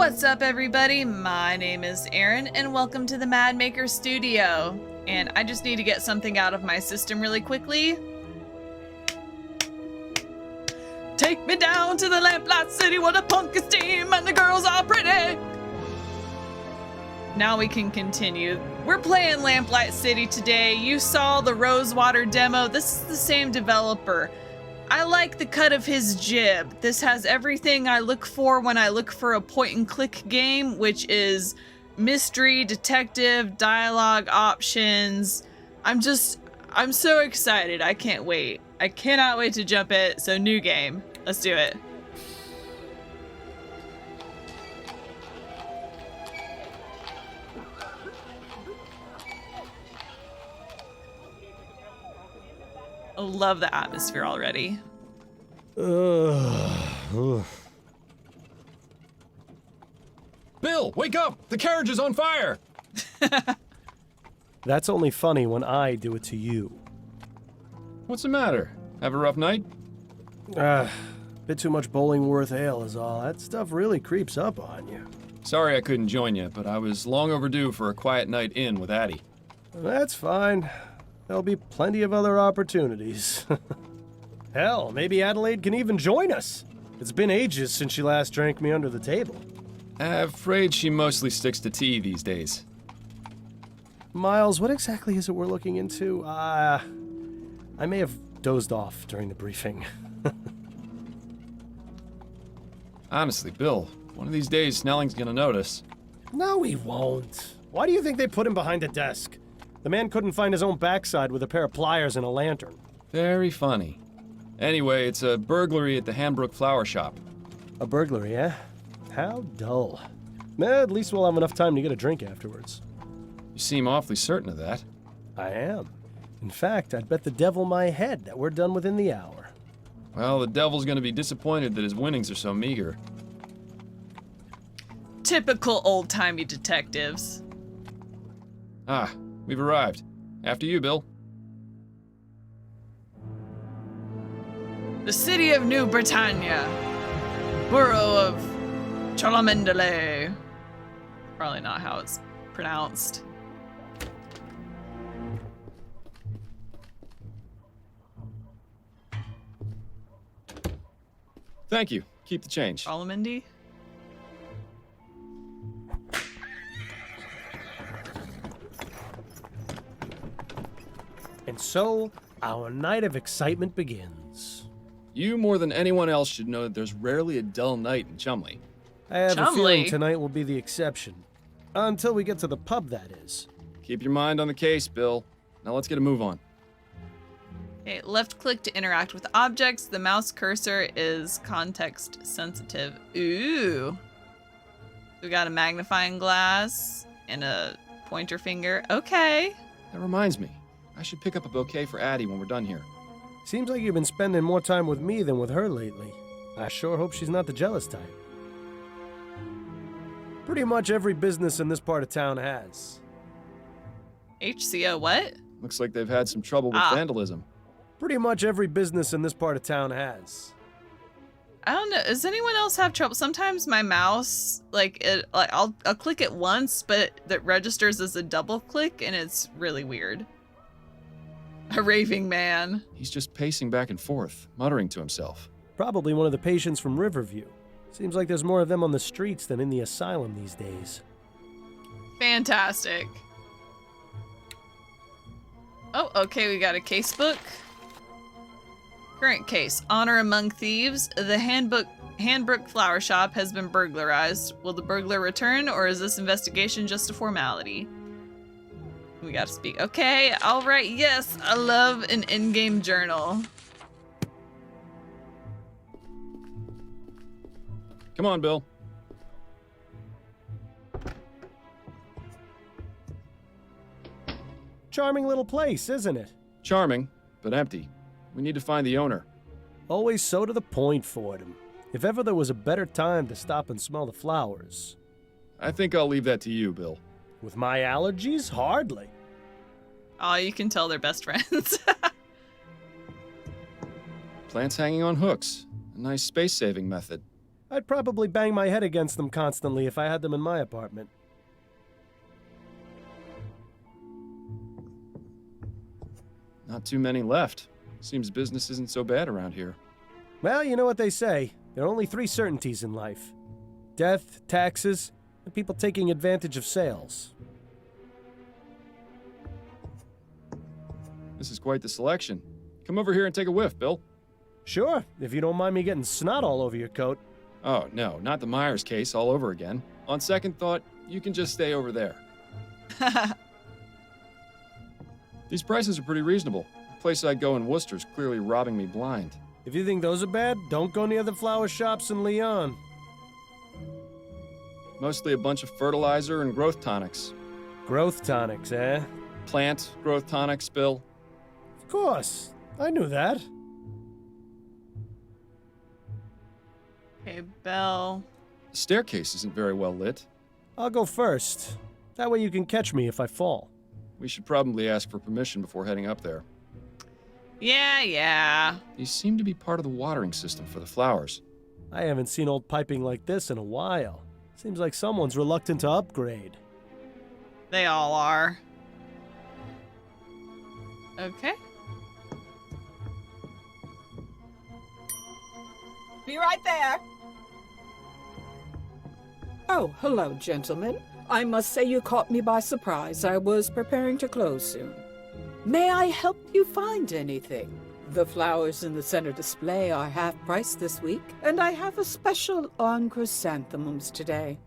What's up, everybody? My name is Aaron, and welcome to the Mad Maker Studio. And I just need to get something out of my system really quickly. Take me down to the Lamplight City where the punk is team and the girls are pretty. Now we can continue. We're playing Lamplight City today. You saw the Rosewater demo. This is the same developer. I like the cut of his jib. This has everything I look for when I look for a point-and-click game, which is mystery, detective, dialogue options. I'm so excited. I can't wait. I cannot wait to jump it. So new game. Let's do it. I love the atmosphere already. Bill, wake up! The carriage is on fire! That's only funny when I do it to you. What's the matter? Have a rough night? Bit too much Bollingworth ale is all. That stuff really creeps up on you. Sorry I couldn't join you, but I was long overdue for a quiet night in with Addie. That's fine. There'll be plenty of other opportunities. Hell, maybe Adelaide can even join us. It's been ages since she last drank me under the table. Afraid she mostly sticks to tea these days. Miles, what exactly is it we're looking into? I may have dozed off during the briefing. Honestly, Bill, one of these days Snelling's gonna notice. No, he won't. Why do you think they put him behind a desk? The man couldn't find his own backside with a pair of pliers and a lantern. Very funny. Anyway, it's a burglary at the Hanbrook flower shop. A burglary, eh? How dull. At least we'll have enough time to get a drink afterwards. You seem awfully certain of that. I am. In fact, I'd bet the devil my head that we're done within the hour. Well, the devil's gonna be disappointed that his winnings are so meager. Typical old-timey detectives. Ah, we've arrived. After you, Bill. The city of New Britannia. Borough of Cholamendale. Probably not how it's pronounced. Thank you. Keep the change. Cholomendy? And so, our night of excitement begins. You more than anyone else should know that there's rarely a dull night in Chumley. I have a Chumley. feeling tonight will be the exception. Until we get to the pub, that is. Keep your mind on the case, Bill. Now let's get a move on. Okay, left click to interact with objects. The mouse cursor is context sensitive. Ooh. We got a magnifying glass and a pointer finger. Okay. That reminds me. I should pick up a bouquet for Addie when we're done here. Seems like you've been spending more time with me than with her lately. I sure hope she's not the jealous type. Pretty much every business in this part of town has. HCO what? Looks like they've had some trouble with vandalism. Pretty much every business in this part of town has. I don't know. Does anyone else have trouble? Sometimes my mouse, I'll click it once, but that registers as a double click, and it's really weird. A raving man. He's just pacing back and forth, muttering to himself. Probably one of the patients from Riverview. Seems like there's more of them on the streets than in the asylum these days. Fantastic. Oh, okay, we got a casebook. Current case. Honor among thieves. The Hanbrook flower shop has been burglarized. Will the burglar return, or is this investigation just a formality? We gotta speak. Okay, alright, yes. I love an in-game journal. Come on, Bill. Charming little place, isn't it? Charming, but empty. We need to find the owner. Always so to the point, Fordham. If ever there was a better time to stop and smell the flowers. I think I'll leave that to you, Bill. With my allergies? Hardly. Oh, you can tell they're best friends. Plants hanging on hooks. A nice space-saving method. I'd probably bang my head against them constantly if I had them in my apartment. Not too many left. Seems business isn't so bad around here. Well, you know what they say. There are only 3 certainties in life. Death, taxes, and people taking advantage of sales. This is quite the selection. Come over here and take a whiff, Bill. Sure, if you don't mind me getting snot all over your coat. Oh, no, not the Myers case all over again. On second thought, you can just stay over there. These prices are pretty reasonable. The place I go in Worcester's clearly robbing me blind. If you think those are bad, don't go near the flower shops in Lyon. Mostly a bunch of fertilizer and growth tonics. Growth tonics, eh? Plant growth tonics, Bill. Of course. I knew that. Okay, Belle. The staircase isn't very well lit. I'll go first. That way you can catch me if I fall. We should probably ask for permission before heading up there. Yeah. These seem to be part of the watering system for the flowers. I haven't seen old piping like this in a while. Seems like someone's reluctant to upgrade. They all are. Okay. Be right there. Oh, hello, gentlemen. I must say you caught me by surprise. I was preparing to close soon. May I help you find anything? The flowers in the center display are half price this week, and I have a special on chrysanthemums today.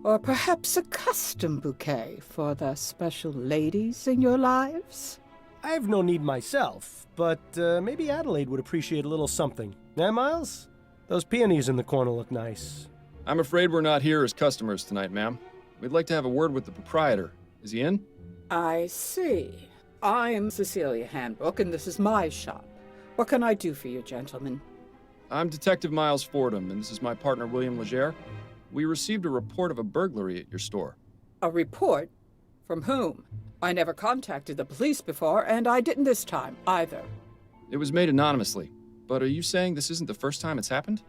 Or perhaps a custom bouquet for the special ladies in your lives? I have no need myself, but maybe Adelaide would appreciate a little something. Eh, Miles? Those peonies in the corner look nice. I'm afraid we're not here as customers tonight, ma'am. We'd like to have a word with the proprietor. Is he in? I see. I am Cecilia Handbook, and this is my shop. What can I do for you, gentlemen? I'm Detective Miles Fordham, and this is my partner, William Legere. We received a report of a burglary at your store. A report? From whom? I never contacted the police before, and I didn't this time, either. It was made anonymously, but are you saying this isn't the first time it's happened?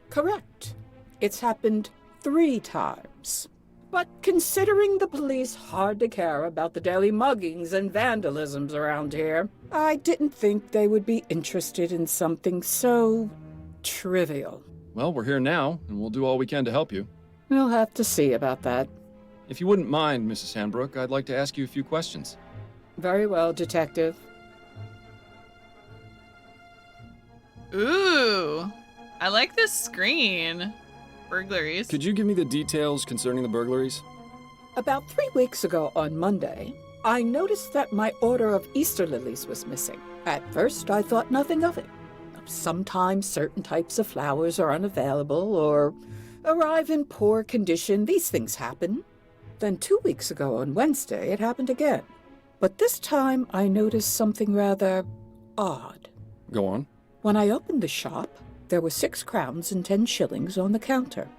Correct. It's happened 3 times. But considering the police hardly care about the daily muggings and vandalisms around here, I didn't think they would be interested in something so trivial. Well, we're here now, and we'll do all we can to help you. We'll have to see about that. If you wouldn't mind, Mrs. Handbrook, I'd like to ask you a few questions. Very well, Detective. Ooh. I like this screen. Burglaries. Could you give me the details concerning the burglaries? About 3 weeks ago on Monday, I noticed that my order of Easter lilies was missing. At first, I thought nothing of it. Sometimes certain types of flowers are unavailable or arrive in poor condition. These things happen. Then 2 weeks ago on Wednesday, it happened again. But this time, I noticed something rather odd. Go on. When I opened the shop, there were 6 crowns and 10 shillings on the counter.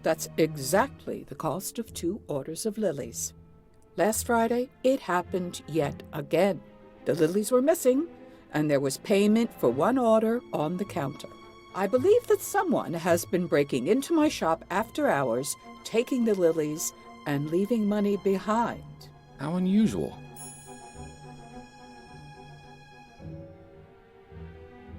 That's exactly the cost of 2 orders of lilies. Last Friday, it happened yet again. The lilies were missing, and there was payment for 1 order on the counter. I believe that someone has been breaking into my shop after hours, taking the lilies, and leaving money behind. How unusual.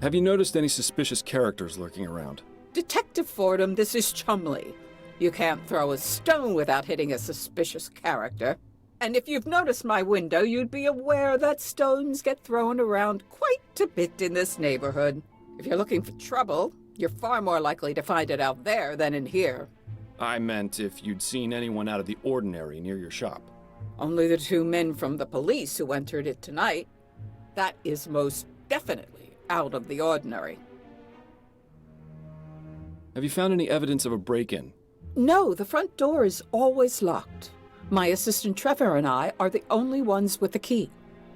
Have you noticed any suspicious characters lurking around? Detective Fordham, this is Chumley. You can't throw a stone without hitting a suspicious character. And if you've noticed my window, you'd be aware that stones get thrown around quite a bit in this neighborhood. If you're looking for trouble, you're far more likely to find it out there than in here. I meant if you'd seen anyone out of the ordinary near your shop. Only the 2 men from the police who entered it tonight. That is most definitely out of the ordinary. Have you found any evidence of a break-in? No, the front door is always locked. My assistant Trevor and I are the only ones with the key.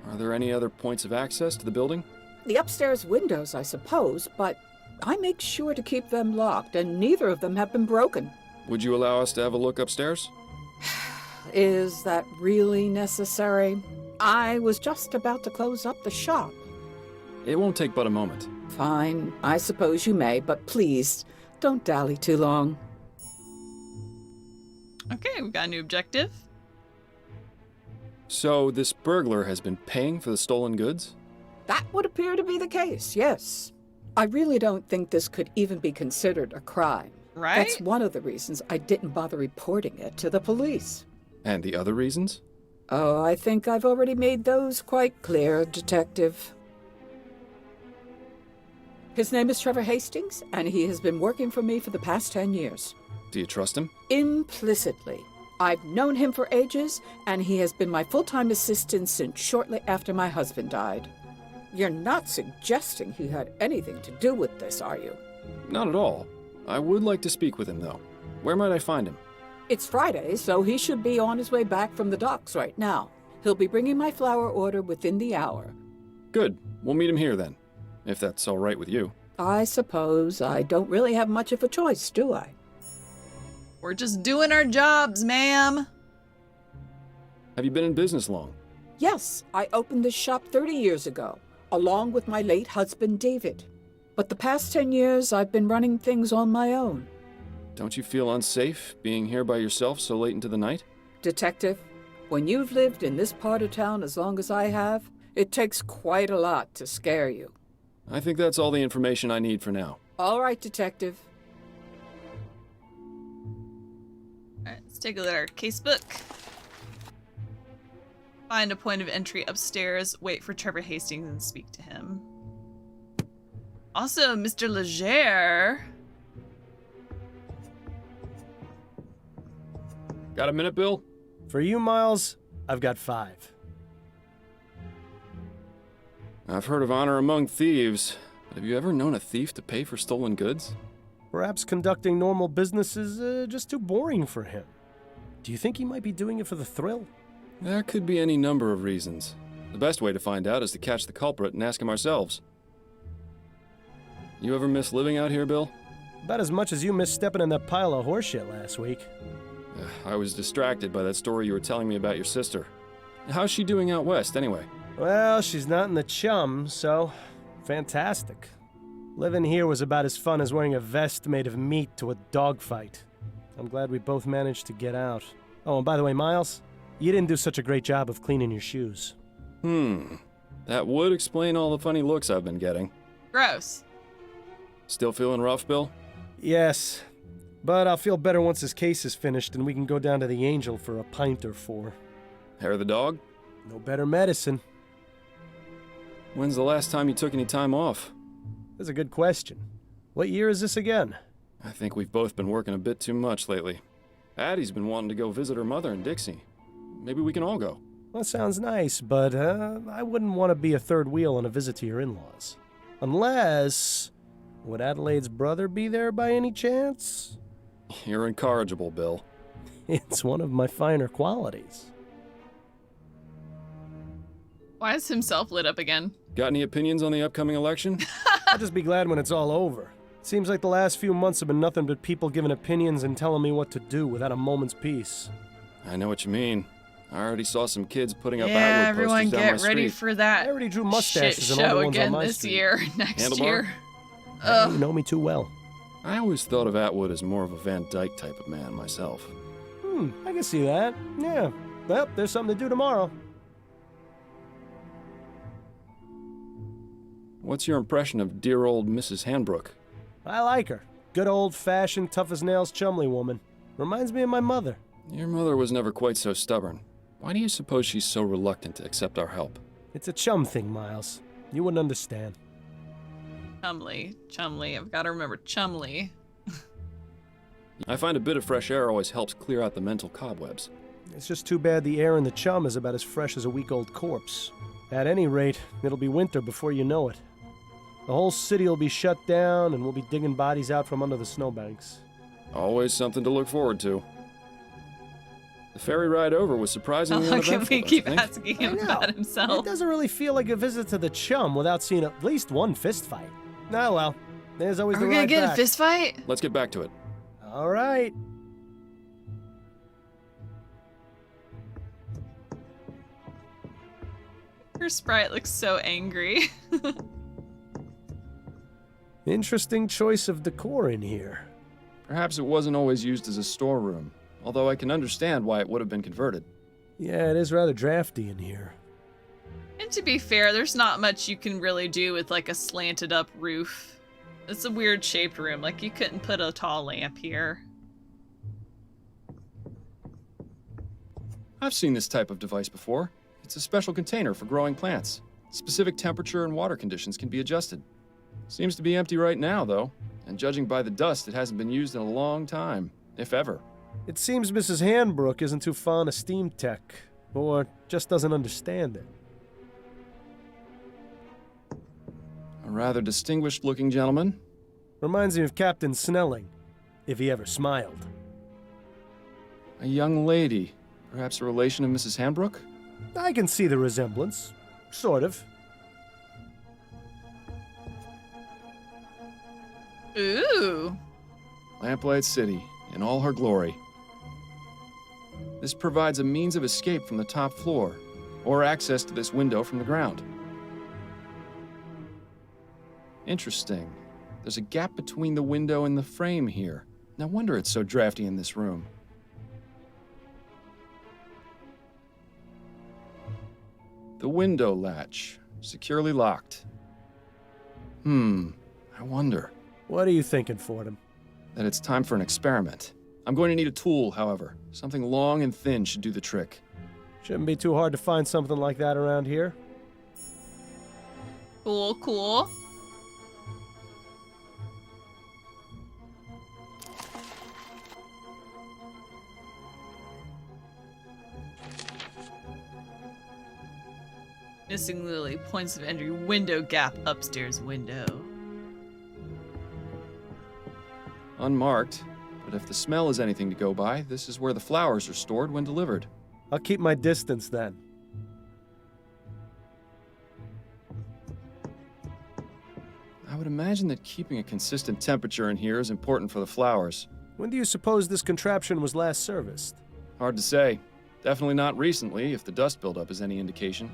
Are there any other points of access to the building? The upstairs windows, I suppose, but I make sure to keep them locked, and neither of them have been broken. Would you allow us to have a look upstairs? Is that really necessary? I was just about to close up the shop. It won't take but a moment. Fine, I suppose you may, but please, Don't dally too long. Okay, we got a new objective. So this burglar has been paying for the stolen goods? That would appear to be the case, yes. I really don't think this could even be considered a crime. Right? That's one of the reasons I didn't bother reporting it to the police. And the other reasons? Oh, I think I've already made those quite clear, Detective. His name is Trevor Hastings, and he has been working for me for the past 10 years. Do you trust him? Implicitly. I've known him for ages, and he has been my full-time assistant since shortly after my husband died. You're not suggesting he had anything to do with this, are you? Not at all. I would like to speak with him, though. Where might I find him? It's Friday, so he should be on his way back from the docks right now. He'll be bringing my flower order within the hour. Good. We'll meet him here, then. If that's all right with you. I suppose I don't really have much of a choice, do I? We're just doing our jobs, ma'am. Have you been in business long? Yes, I opened this shop 30 years ago, along with my late husband, David. But the past 10 years, I've been running things on my own. Don't you feel unsafe being here by yourself so late into the night? Detective, when you've lived in this part of town as long as I have, it takes quite a lot to scare you. I think that's all the information I need for now. All right, Detective. Alright, let's take a look at our casebook. Find a point of entry upstairs, wait for Trevor Hastings and speak to him. Also, Mr. Leger. Got a minute, Bill? For you, Miles, I've got 5. I've heard of honor among thieves, but have you ever known a thief to pay for stolen goods? Perhaps conducting normal business is just too boring for him. Do you think he might be doing it for the thrill? There could be any number of reasons. The best way to find out is to catch the culprit and ask him ourselves. You ever miss living out here, Bill? About as much as you missed stepping in that pile of horseshit last week. I was distracted by that story you were telling me about your sister. How's she doing out west, anyway? Well, she's not in the Chum, so fantastic. Living here was about as fun as wearing a vest made of meat to a dogfight. I'm glad we both managed to get out. Oh, and by the way, Miles, you didn't do such a great job of cleaning your shoes. That would explain all the funny looks I've been getting. Gross. Still feeling rough, Bill? Yes, but I'll feel better once this case is finished and we can go down to the Angel for a pint or 4. Hair of the dog? No better medicine. When's the last time you took any time off? That's a good question. What year is this again? I think we've both been working a bit too much lately. Addie's been wanting to go visit her mother in Dixie. Maybe we can all go. That sounds nice, but I wouldn't want to be a third wheel on a visit to your in-laws. Unless... Would Adelaide's brother be there by any chance? You're incorrigible, Bill. It's one of my finer qualities. Why is himself lit up again? Got any opinions on the upcoming election? I'll just be glad when it's all over. Seems like the last few months have been nothing but people giving opinions and telling me what to do without a moment's peace. I know what you mean. I already saw some kids putting up Yeah, Atwood everyone posters down my get ready street. for that I already drew shit mustaches and all show the ones on again my this street. year, next Handlebar? year. You know me too well. I always thought of Atwood as more of a Van Dyke type of man myself. I can see that. Yeah. Well, there's something to do tomorrow. What's your impression of dear old Mrs. Hanbrook? I like her. Good old-fashioned, tough-as-nails Chumley woman. Reminds me of my mother. Your mother was never quite so stubborn. Why do you suppose she's so reluctant to accept our help? It's a Chum thing, Miles. You wouldn't understand. Chumley. I've got to remember Chumley. I find a bit of fresh air always helps clear out the mental cobwebs. It's just too bad the air in the Chum is about as fresh as a week-old corpse. At any rate, it'll be winter before you know it. The whole city will be shut down, and we'll be digging bodies out from under the snowbanks. Always something to look forward to. The ferry ride over was surprisingly How can uneventful, we don't you keep think? asking him I know. about It himself? doesn't really feel like a visit to the Chum without seeing at least one fist fight. Oh well, there's always Are the we gonna ride get back. a fist fight? Let's get back to it. All right. Her sprite looks so angry. Interesting choice of decor in here. Perhaps it wasn't always used as a storeroom, although I can understand why it would have been converted. Yeah, it is rather drafty in here. And to be fair, there's not much you can really do with like a slanted up roof. It's a weird shaped room, like you couldn't put a tall lamp here. I've seen this type of device before. It's a special container for growing plants. Specific temperature and water conditions can be adjusted. Seems to be empty right now, though, and judging by the dust, it hasn't been used in a long time, if ever. It seems Mrs. Handbrook isn't too fond of steam tech, or just doesn't understand it. A rather distinguished-looking gentleman. Reminds me of Captain Snelling, if he ever smiled. A young lady. Perhaps a relation of Mrs. Handbrook? I can see the resemblance. Sort of. Ooh. Lamplight City, in all her glory. This provides a means of escape from the top floor, or access to this window from the ground. Interesting. There's a gap between the window and the frame here. No wonder it's so drafty in this room. The window latch, securely locked. I wonder. What are you thinking, Fordham? That it's time for an experiment. I'm going to need a tool, however. Something long and thin should do the trick. Shouldn't be too hard to find something like that around here. Cool, cool. Missing Lily, points of entry, window gap, upstairs window. Unmarked, but if the smell is anything to go by, this is where the flowers are stored when delivered. I'll keep my distance then. I would imagine that keeping a consistent temperature in here is important for the flowers. When do you suppose this contraption was last serviced? Hard to say. Definitely not recently, if the dust buildup is any indication.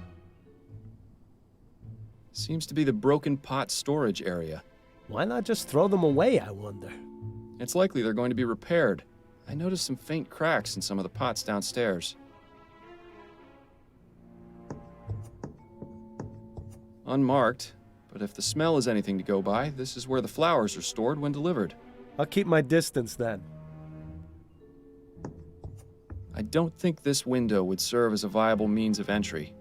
Seems to be the broken pot storage area. Why not just throw them away, I wonder? It's likely they're going to be repaired. I noticed some faint cracks in some of the pots downstairs. Unmarked, but if the smell is anything to go by, this is where the flowers are stored when delivered. I'll keep my distance then. I don't think this window would serve as a viable means of entry.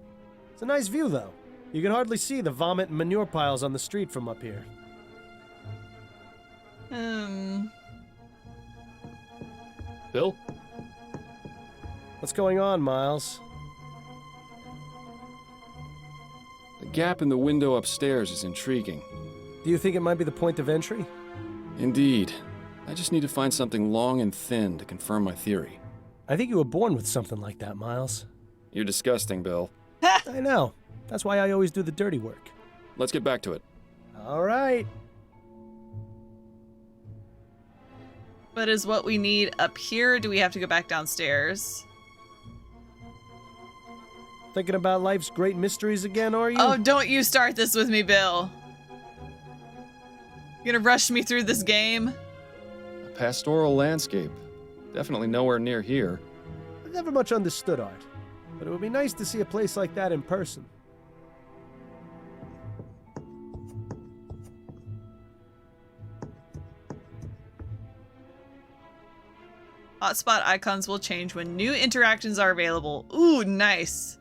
It's a nice view, though. You can hardly see the vomit and manure piles on the street from up here. Bill? What's going on, Miles? The gap in the window upstairs is intriguing. Do you think it might be the point of entry? Indeed. I just need to find something long and thin to confirm my theory. I think you were born with something like that, Miles. You're disgusting, Bill. I know. That's why I always do the dirty work. Let's get back to it. All right. But is what we need up here, or do we have to go back downstairs? Thinking about life's great mysteries again, are you? Oh, don't you start this with me, Bill. You gonna rush me through this game? A pastoral landscape. Definitely nowhere near here. I've never much understood art, but it would be nice to see a place like that in person. Hotspot icons will change when new interactions are available. Ooh, nice.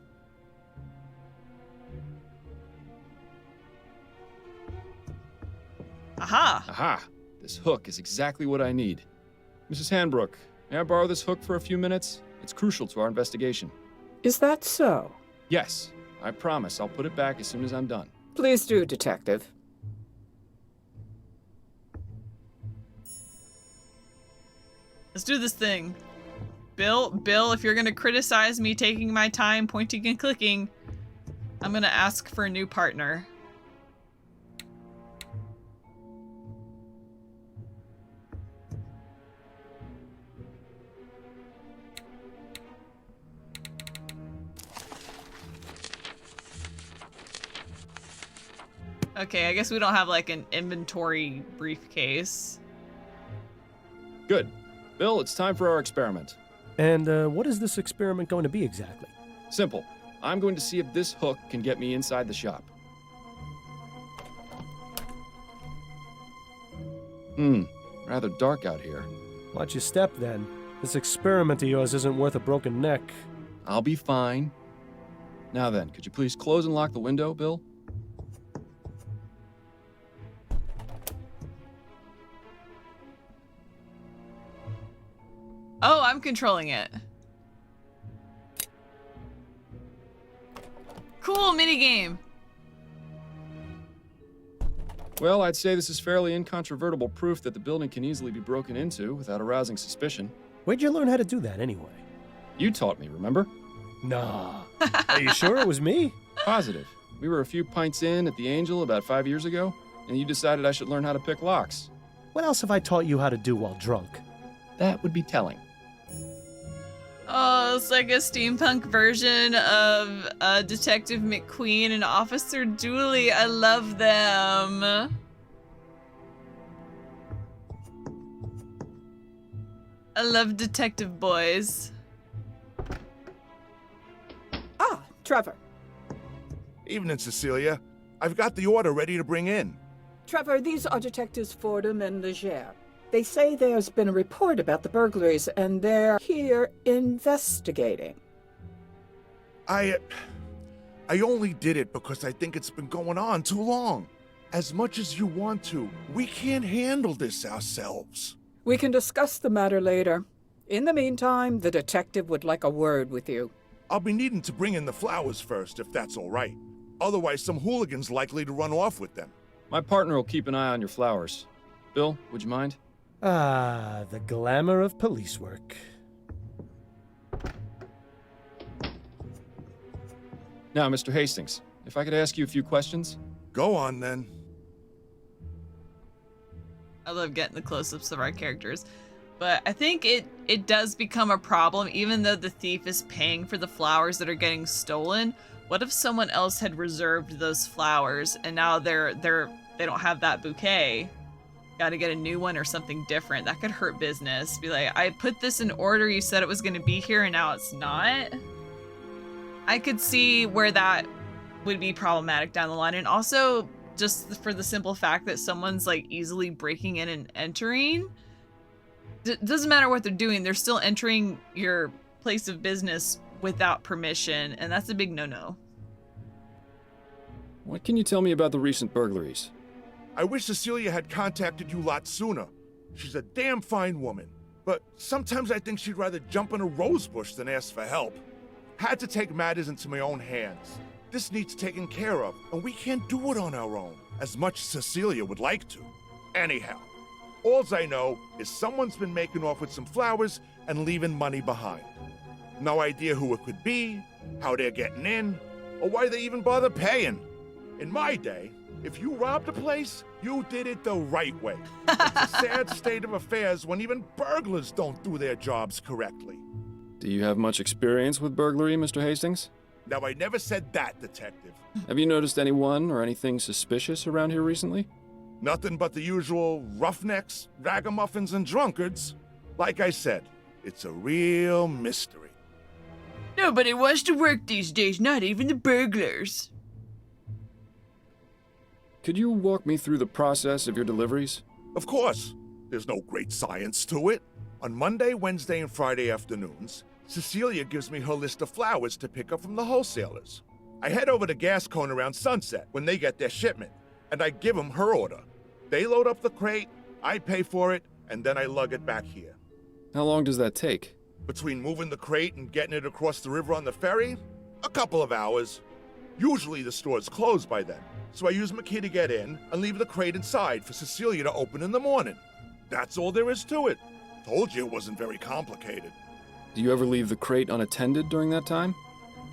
Aha! Aha! This hook is exactly what I need. Mrs. Handbrook, may I borrow this hook for a few minutes? It's crucial to our investigation. Is that so? Yes, I promise I'll put it back as soon as I'm done. Please do, Detective. Let's do this thing. Bill, if you're gonna criticize me taking my time pointing and clicking, I'm gonna ask for a new partner. Okay, I guess we don't have like an inventory briefcase. Good. Bill, it's time for our experiment. And what is this experiment going to be exactly? Simple. I'm going to see if this hook can get me inside the shop. Rather dark out here. Watch your step, then. This experiment of yours isn't worth a broken neck. I'll be fine. Now then, could you please close and lock the window, Bill? Oh, I'm controlling it. Cool minigame. Well, I'd say this is fairly incontrovertible proof that the building can easily be broken into without arousing suspicion. Where'd you learn how to do that, anyway? You taught me, remember? Nah. Are you sure it was me? Positive. We were a few pints in at the Angel about 5 years ago, and you decided I should learn how to pick locks. What else have I taught you how to do while drunk? That would be telling. Oh, it's like a steampunk version of Detective McQueen and Officer Dooley. I love them. I love detective boys. Ah, Trevor. Evening, Cecilia. I've got the order ready to bring in. Trevor, these are Detectives Fordham and Leger. They say there's been a report about the burglaries, and they're here investigating. I only did it because I think it's been going on too long. As much as you want to, we can't handle this ourselves. We can discuss the matter later. In the meantime, the detective would like a word with you. I'll be needing to bring in the flowers first, if that's all right. Otherwise, some hooligan's likely to run off with them. My partner will keep an eye on your flowers. Bill, would you mind? Ah, the glamour of police work. Now, Mr. Hastings, if I could ask you a few questions? Go on, then. I love getting the close-ups of our characters. But I think it does become a problem, even though the thief is paying for the flowers that are getting stolen. What if someone else had reserved those flowers and now they don't have that bouquet? Got to get a new one or something different. That could hurt business. Be like, I put this in order, you said it was going to be here, and now it's not. I could see where that would be problematic down the line. And also, just for the simple fact that someone's like easily breaking in and entering. Doesn't matter what they're doing, they're still entering your place of business without permission, and that's a big no-no. What can you tell me about the recent burglaries? I wish Cecilia had contacted you lot sooner. She's a damn fine woman. But sometimes I think she'd rather jump in a rose bush than ask for help. Had to take matters into my own hands. This needs taken care of, and we can't do it on our own, as much as Cecilia would like to. Anyhow, alls I know is someone's been making off with some flowers and leaving money behind. No idea who it could be, how they're getting in, or why they even bother paying. In my day, if you robbed a place, you did it the right way. It's a sad state of affairs when even burglars don't do their jobs correctly. Do you have much experience with burglary, Mr. Hastings? Now, I never said that, Detective. Have you noticed anyone or anything suspicious around here recently? Nothing but the usual roughnecks, ragamuffins, and drunkards. Like I said, it's a real mystery. Nobody wants to work these days, not even the burglars. Could you walk me through the process of your deliveries? Of course, there's no great science to it. On Monday, Wednesday, and Friday afternoons, Cecilia gives me her list of flowers to pick up from the wholesalers. I head over to Gascone around sunset when they get their shipment, and I give them her order. They load up the crate, I pay for it, and then I lug it back here. How long does that take? Between moving the crate and getting it across the river on the ferry, a couple of hours. Usually the store's closed by then, so I use my key to get in and leave the crate inside for Cecilia to open in the morning. That's all there is to it. Told you it wasn't very complicated. Do you ever leave the crate unattended during that time?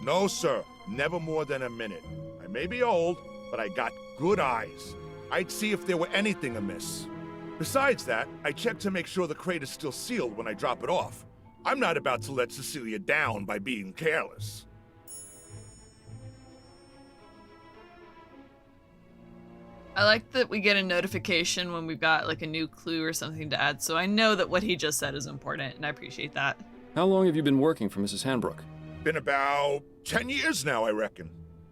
No, sir. Never more than a minute. I may be old, but I got good eyes. I'd see if there were anything amiss. Besides that, I check to make sure the crate is still sealed when I drop it off. I'm not about to let Cecilia down by being careless. I like that we get a notification when we've got like a new clue or something to add, so I know that what he just said is important, and I appreciate that. How long have you been working for Mrs. Hanbrook? Been about 10 years now, I reckon.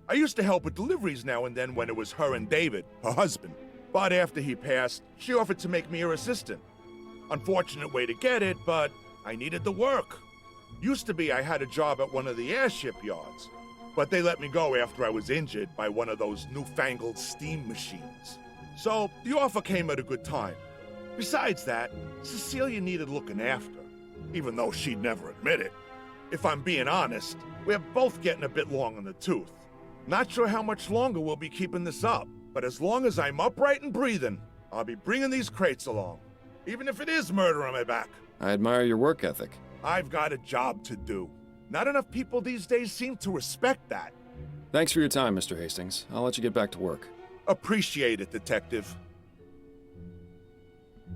I used to help with deliveries now and then when it was her and David, her husband. But after he passed, she offered to make me her assistant. Unfortunate way to get it, but I needed the work. Used to be I had a job at one of the airship yards, but they let me go after I was injured by one of those newfangled steam machines. So the offer came at a good time. Besides that, Cecilia needed looking after, even though she'd never admit it. If I'm being honest, we're both getting a bit long in the tooth. Not sure how much longer we'll be keeping this up, but as long as I'm upright and breathing, I'll be bringing these crates along, even if it is murder on my back. I admire your work ethic. I've got a job to do. Not enough people these days seem to respect that. Thanks for your time, Mr. Hastings. I'll let you get back to work. Appreciate it, Detective.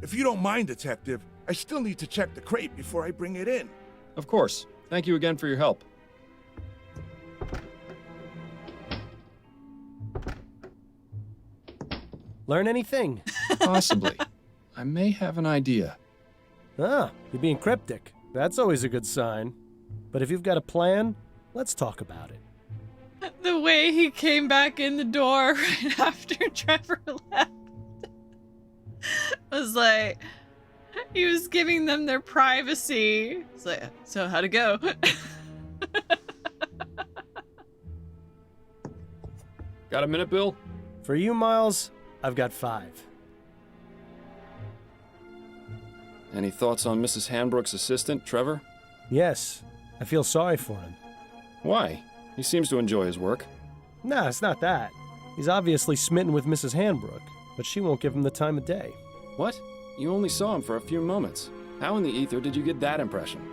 If you don't mind, Detective, I still need to check the crate before I bring it in. Of course. Thank you again for your help. Learn anything? Possibly. I may have an idea. Ah, you're being cryptic. That's always a good sign. But if you've got a plan, let's talk about it. The way he came back in the door right after Trevor left was like, he was giving them their privacy. It's like, so how'd it go? Got a minute, Bill? For you, Miles, I've got 5. Any thoughts on Mrs. Hanbrook's assistant, Trevor? Yes, I feel sorry for him. Why? He seems to enjoy his work. Nah, it's not that. He's obviously smitten with Mrs. Hanbrook, but she won't give him the time of day. What? You only saw him for a few moments. How in the ether did you get that impression?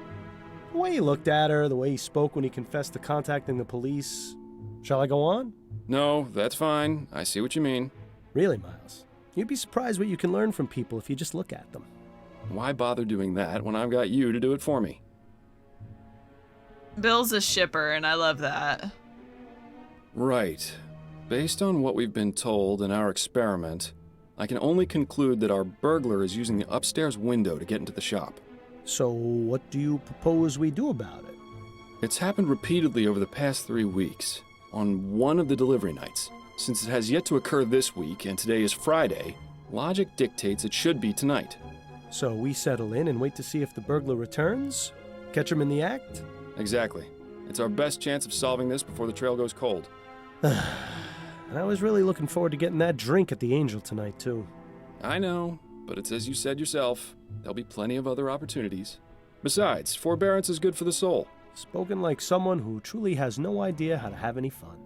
The way he looked at her, the way he spoke when he confessed to contacting the police. Shall I go on? No, that's fine. I see what you mean. Really, Miles? You'd be surprised what you can learn from people if you just look at them. Why bother doing that when I've got you to do it for me? Bill's a shipper, and I love that. Right. Based on what we've been told in our experiment, I can only conclude that our burglar is using the upstairs window to get into the shop. So what do you propose we do about it? It's happened repeatedly over the past 3 weeks, on one of the delivery nights. Since it has yet to occur this week, and today is Friday, logic dictates it should be tonight. So we settle in and wait to see if the burglar returns? Catch him in the act? Exactly. It's our best chance of solving this before the trail goes cold. I was really looking forward to getting that drink at the Angel tonight, too. I know, but it's as you said yourself. There'll be plenty of other opportunities. Besides, forbearance is good for the soul. Spoken like someone who truly has no idea how to have any fun.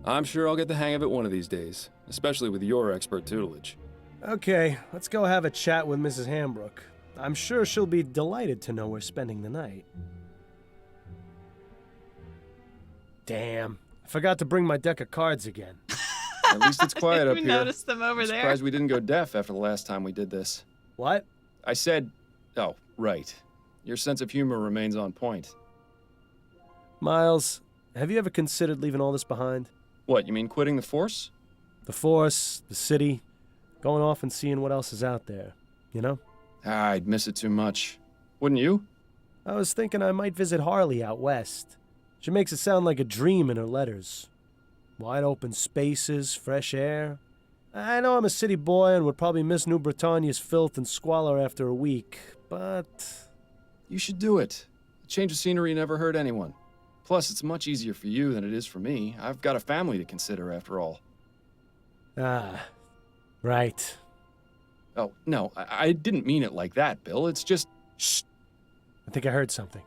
I'm sure I'll get the hang of it one of these days, especially with your expert tutelage. Okay, let's go have a chat with Mrs. Hanbrook. I'm sure she'll be delighted to know we're spending the night. Damn, I forgot to bring my deck of cards again. At least it's quiet up We here. noticed them over I'm there. surprised we didn't go deaf after the last time we did this. What? I said, oh, right. Your sense of humor remains on point. Miles, have you ever considered leaving all this behind? What, you mean quitting the force? The force, the city, going off and seeing what else is out there, you know? I'd miss it too much. Wouldn't you? I was thinking I might visit Harley out west. She makes it sound like a dream in her letters. Wide open spaces, fresh air. I know I'm a city boy and would probably miss New Britannia's filth and squalor after a week, but... You should do it. A change of scenery never hurt anyone. Plus, it's much easier for you than it is for me. I've got a family to consider, after all. Ah, right. Oh, no, I didn't mean it like that, Bill. It's just... Shh. I think I heard something.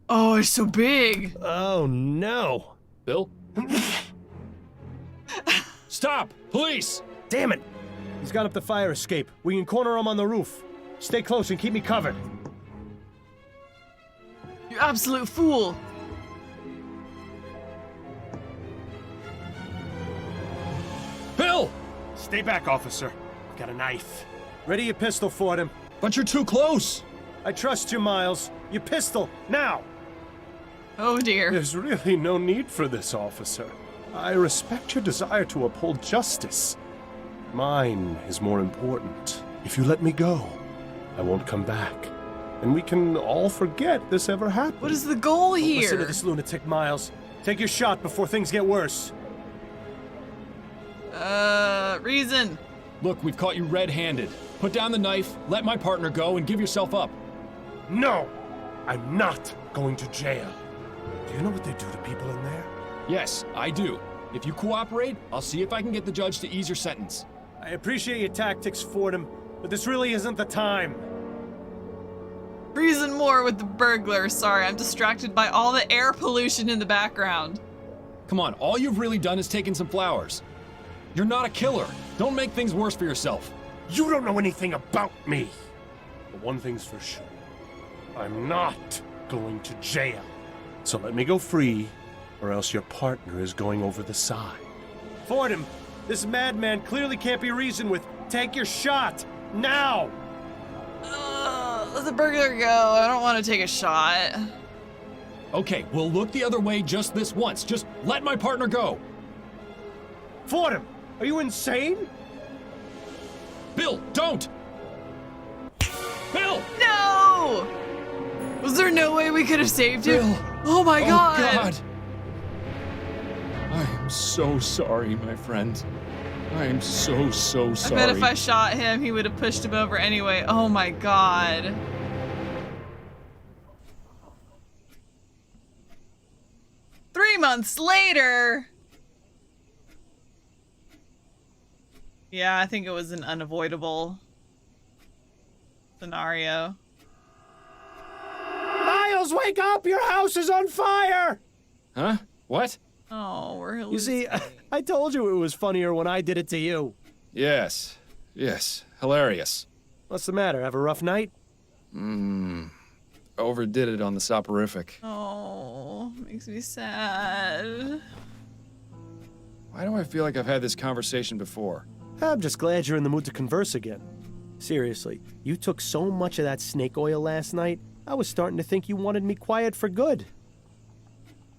Oh, it's so big. Oh, no. Bill? Stop! Police! Damn it! He's got up the fire escape. We can corner him on the roof. Stay close and keep me covered. You absolute fool. Bill! Stay back, officer. I've got a knife. Ready your pistol for him. But you're too close! I trust you, Miles. Your pistol, now! Oh dear. There's really no need for this, officer. I respect your desire to uphold justice. Mine is more important. If you let me go, I won't come back. And we can all forget this ever happened. What is the goal here? Listen to this lunatic, Miles. Take your shot before things get worse. Reason. Look, we've caught you red-handed. Put down the knife, let my partner go, and give yourself up. No! I'm not going to jail. Do you know what they do to people in there? Yes, I do. If you cooperate, I'll see if I can get the judge to ease your sentence. I appreciate your tactics, Fordham, but this really isn't the time. Reason more with the burglar. Sorry, I'm distracted by all the air pollution in the background. Come on, all you've really done is taken some flowers. You're not a killer. Don't make things worse for yourself. You don't know anything about me. But one thing's for sure. I'm not going to jail. So let me go free, or else your partner is going over the side. Fordham, this madman clearly can't be reasoned with. Take your shot, now! Let the burglar go. I don't want to take a shot. Okay, we'll look the other way just this once. Just let my partner go. Fordham, are you insane? Bill, don't! Bill! No! Was there no way we could have saved him? Bill! Oh my god! Oh, God! I am so sorry, my friend. I am so sorry. I bet if I shot him, he would have pushed him over anyway. Oh my god. Three months later. Yeah, I think it was an unavoidable scenario. Miles, wake up! Your house is on fire! Huh? What? Oh, we're You see, I told you it was funnier when I did it to you. Yes. Yes. Hilarious. What's the matter? Have a rough night? Overdid it on the soporific. Oh, makes me sad. Why do I feel like I've had this conversation before? I'm just glad you're in the mood to converse again. Seriously, you took so much of that snake oil last night, I was starting to think you wanted me quiet for good.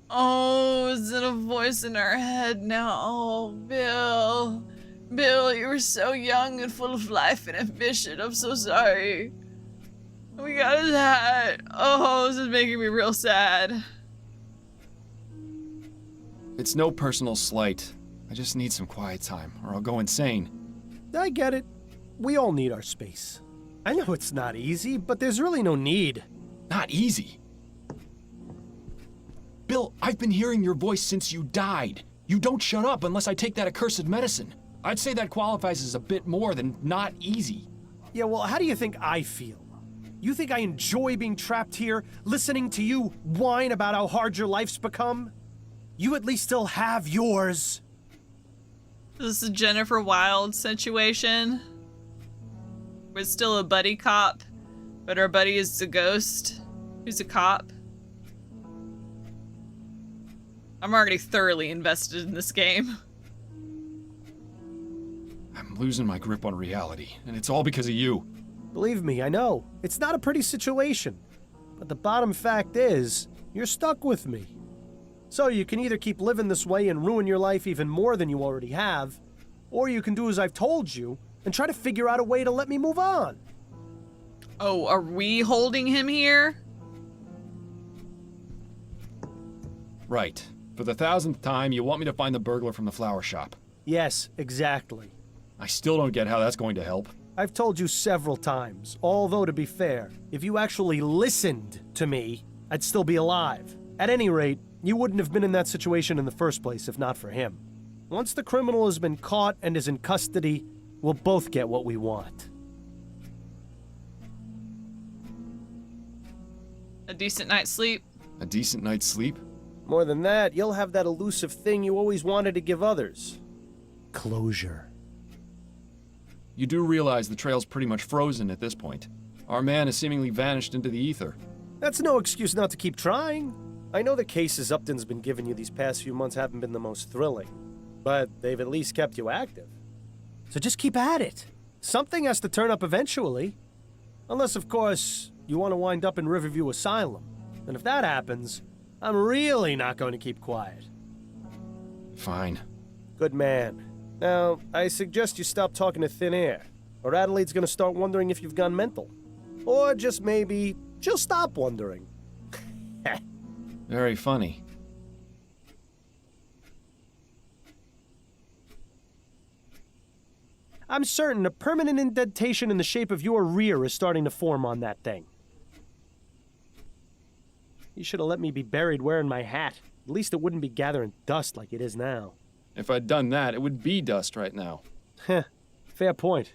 Oh, is it a voice in our head now? Oh, Bill. Bill, you were so young and full of life and ambition. I'm so sorry. We got his hat. Oh, this is making me real sad. It's no personal slight. I just need some quiet time, or I'll go insane. I get it. We all need our space. I know it's not easy, but there's really no need. Not easy. Bill, I've been hearing your voice since you died. You don't shut up unless I take that accursed medicine. I'd say that qualifies as a bit more than not easy. Yeah, well, how do you think I feel? You think I enjoy being trapped here, listening to you whine about how hard your life's become? You at least still have yours. Is this a Jennifer Wilde situation? We're still a buddy cop, but our buddy is a ghost who's a cop. I'm already thoroughly invested in this game. I'm losing my grip on reality, and it's all because of you. Believe me, I know. It's not a pretty situation. But the bottom fact is, you're stuck with me. So you can either keep living this way and ruin your life even more than you already have, or you can do as I've told you and try to figure out a way to let me move on. Oh, are we holding him here? Right. For the 1000th time, you want me to find the burglar from the flower shop. Yes, exactly. I still don't get how that's going to help. I've told you several times, although to be fair, if you actually listened to me, I'd still be alive. At any rate, you wouldn't have been in that situation in the first place if not for him. Once the criminal has been caught and is in custody, we'll both get what we want. A decent night's sleep? A decent night's sleep? More than that, you'll have that elusive thing you always wanted to give others. Closure. You do realize the trail's pretty much frozen at this point. Our man has seemingly vanished into the ether. That's no excuse not to keep trying. I know the cases Upton's been giving you these past few months haven't been the most thrilling, but they've at least kept you active. So just keep at it. Something has to turn up eventually. Unless, of course, you want to wind up in Riverview Asylum. And if that happens, I'm really not going to keep quiet. Fine. Good man. Now, I suggest you stop talking to thin air, or Adelaide's gonna start wondering if you've gone mental. Or just maybe she'll stop wondering. Very funny. I'm certain a permanent indentation in the shape of your rear is starting to form on that thing. You should have let me be buried wearing my hat. At least it wouldn't be gathering dust like it is now. If I'd done that, it would be dust right now. Heh, fair point.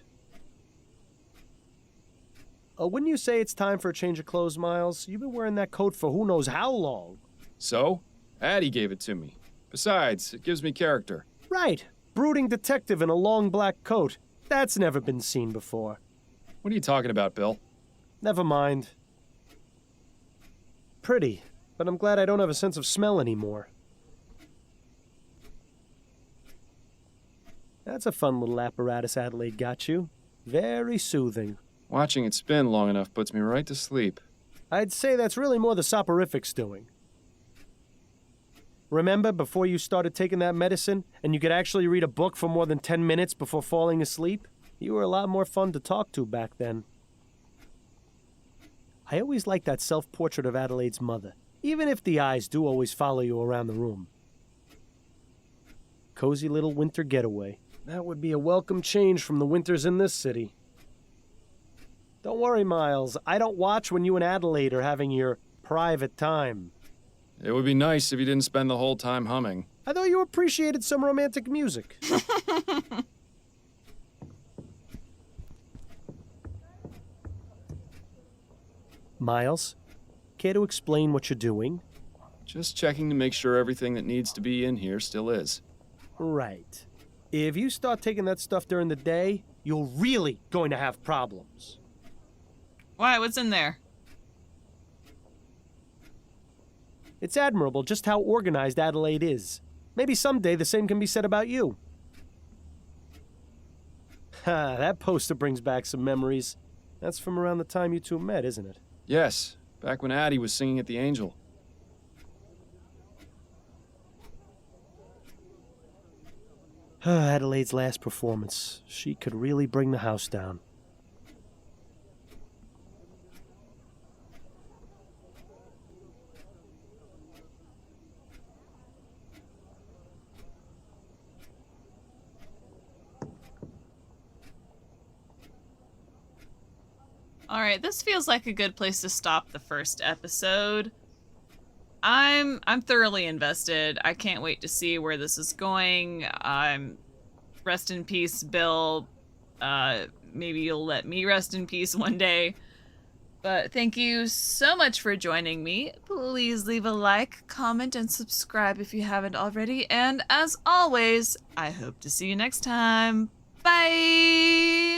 Wouldn't you say it's time for a change of clothes, Miles? You've been wearing that coat for who knows how long. So? Addie gave it to me. Besides, it gives me character. Right. Brooding detective in a long black coat. That's never been seen before. What are you talking about, Bill? Never mind. Pretty, but I'm glad I don't have a sense of smell anymore. That's a fun little apparatus Adelaide got you. Very soothing. Watching it spin long enough puts me right to sleep. I'd say that's really more the soporifics doing. Remember before you started taking that medicine and you could actually read a book for more than 10 minutes before falling asleep? You were a lot more fun to talk to back then. I always liked that self-portrait of Adelaide's mother, even if the eyes do always follow you around the room. Cozy little winter getaway. That would be a welcome change from the winters in this city. Don't worry, Miles. I don't watch when you and Adelaide are having your private time. It would be nice if you didn't spend the whole time humming. I thought you appreciated some romantic music. Miles, care to explain what you're doing? Just checking to make sure everything that needs to be in here still is. Right. If you start taking that stuff during the day, you're really going to have problems. Why? What's in there? It's admirable just how organized Adelaide is. Maybe someday the same can be said about you. Ha, that poster brings back some memories. That's from around the time you two met, isn't it? Yes, back when Addie was singing at the Angel. Adelaide's last performance. She could really bring the house down. Alright, this feels like a good place to stop the first episode. I'm thoroughly invested. I can't wait to see where this is going. Rest in peace, Bill. Maybe you'll let me rest in peace one day. But thank you so much for joining me. Please leave a like, comment, and subscribe if you haven't already. And as always, I hope to see you next time. Bye!